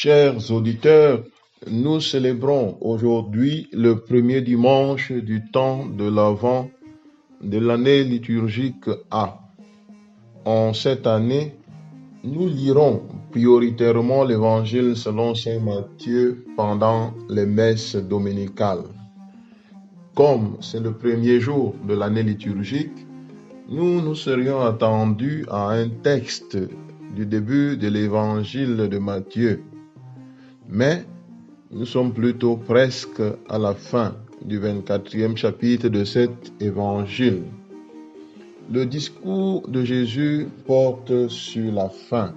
Chers auditeurs, nous célébrons aujourd'hui le premier dimanche du temps de l'Avent de l'année liturgique A. En cette année, nous lirons prioritairement l'Évangile selon saint Matthieu pendant les messes dominicales. Comme c'est le premier jour de l'année liturgique, nous serions attendus à un texte du début de l'Évangile de Matthieu. Mais nous sommes plutôt presque à la fin du 24e chapitre de cet évangile. Le discours de Jésus porte sur la fin,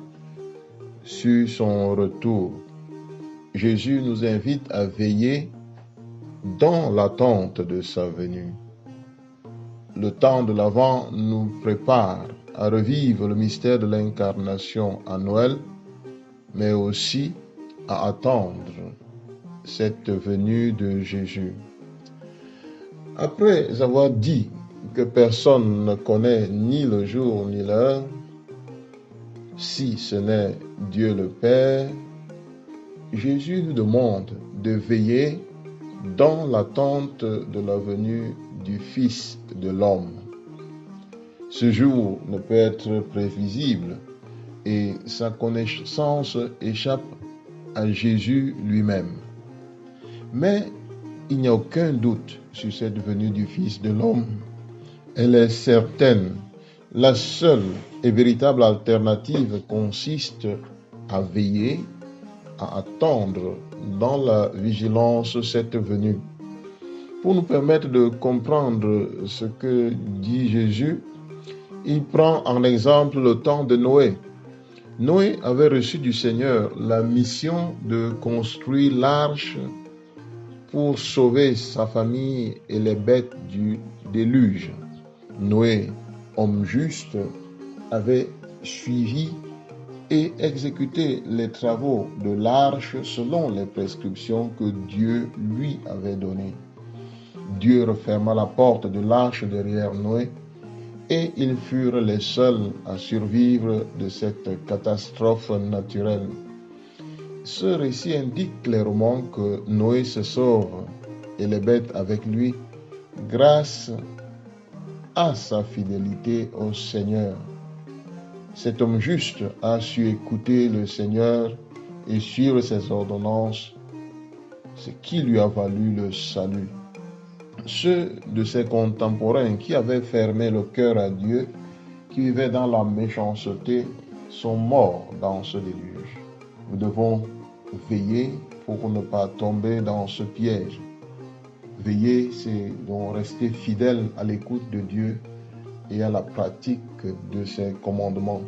sur son retour. Jésus nous invite à veiller dans l'attente de sa venue. Le temps de l'Avent nous prépare à revivre le mystère de l'incarnation à Noël, mais aussi à attendre cette venue de Jésus. Après avoir dit que personne ne connaît ni le jour ni l'heure, si ce n'est Dieu le Père, Jésus nous demande de veiller dans l'attente de la venue du Fils de l'homme. Ce jour ne peut être prévisible et sa connaissance échappe à Jésus lui-même. Mais il n'y a aucun doute sur cette venue du Fils de l'homme. Elle est certaine. La seule et véritable alternative consiste à veiller, à attendre dans la vigilance cette venue. Pour nous permettre de comprendre ce que dit Jésus, il prend en exemple le temps de Noé. Noé avait reçu du Seigneur la mission de construire l'arche pour sauver sa famille et les bêtes du déluge. Noé, homme juste, avait suivi et exécuté les travaux de l'arche selon les prescriptions que Dieu lui avait données. Dieu referma la porte de l'arche derrière Noé et ils furent les seuls à survivre de cette catastrophe naturelle. Ce récit indique clairement que Noé se sauve et les bêtes avec lui grâce à sa fidélité au Seigneur. Cet homme juste a su écouter le Seigneur et suivre ses ordonnances, ce qui lui a valu le salut. Ceux de ses contemporains qui avaient fermé le cœur à Dieu, qui vivaient dans la méchanceté, sont morts dans ce déluge. Nous devons veiller pour ne pas tomber dans ce piège. Veiller, c'est donc rester fidèle à l'écoute de Dieu et à la pratique de ses commandements.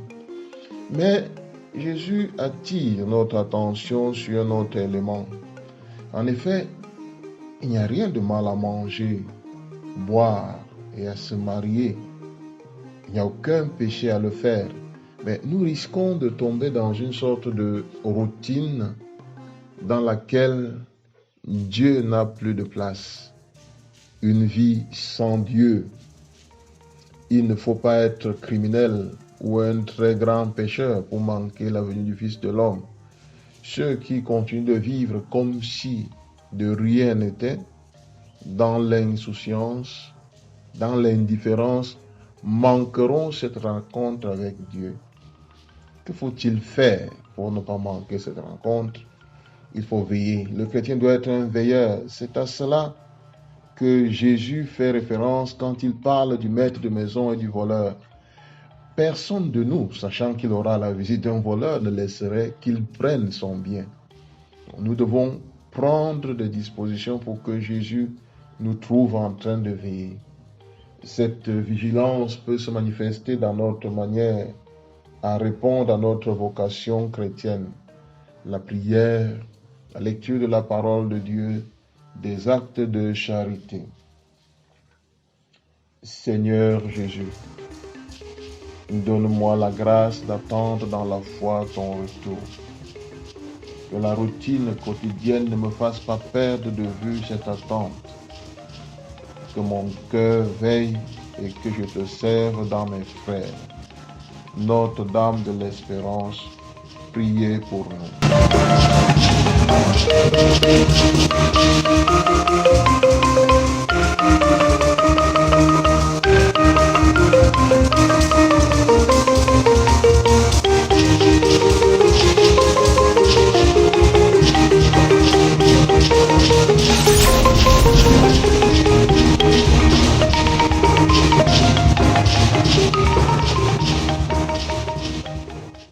Mais Jésus attire notre attention sur un autre élément. En effet, il n'y a rien de mal à manger, boire et à se marier. Il n'y a aucun péché à le faire. Mais nous risquons de tomber dans une sorte de routine dans laquelle Dieu n'a plus de place. Une vie sans Dieu. Il ne faut pas être criminel ou un très grand pécheur pour manquer la venue du Fils de l'homme. Ceux qui continuent de vivre comme si de rien n'était, dans l'insouciance, dans l'indifférence, manqueront cette rencontre avec Dieu. Que faut-il faire pour ne pas manquer cette rencontre? Il faut veiller. Le chrétien doit être un veilleur. C'est à cela que Jésus fait référence quand il parle du maître de maison et du voleur. Personne de nous, sachant qu'il aura la visite d'un voleur, ne laisserait qu'il prenne son bien. Nous devons prendre des dispositions pour que Jésus nous trouve en train de veiller. Cette vigilance peut se manifester dans notre manière à répondre à notre vocation chrétienne, la prière, la lecture de la parole de Dieu, des actes de charité. Seigneur Jésus, donne-moi la grâce d'attendre dans la foi ton retour. Que la routine quotidienne ne me fasse pas perdre de vue cette attente. Que mon cœur veille et que je te serve dans mes frères. Notre-Dame de l'Espérance, priez pour nous.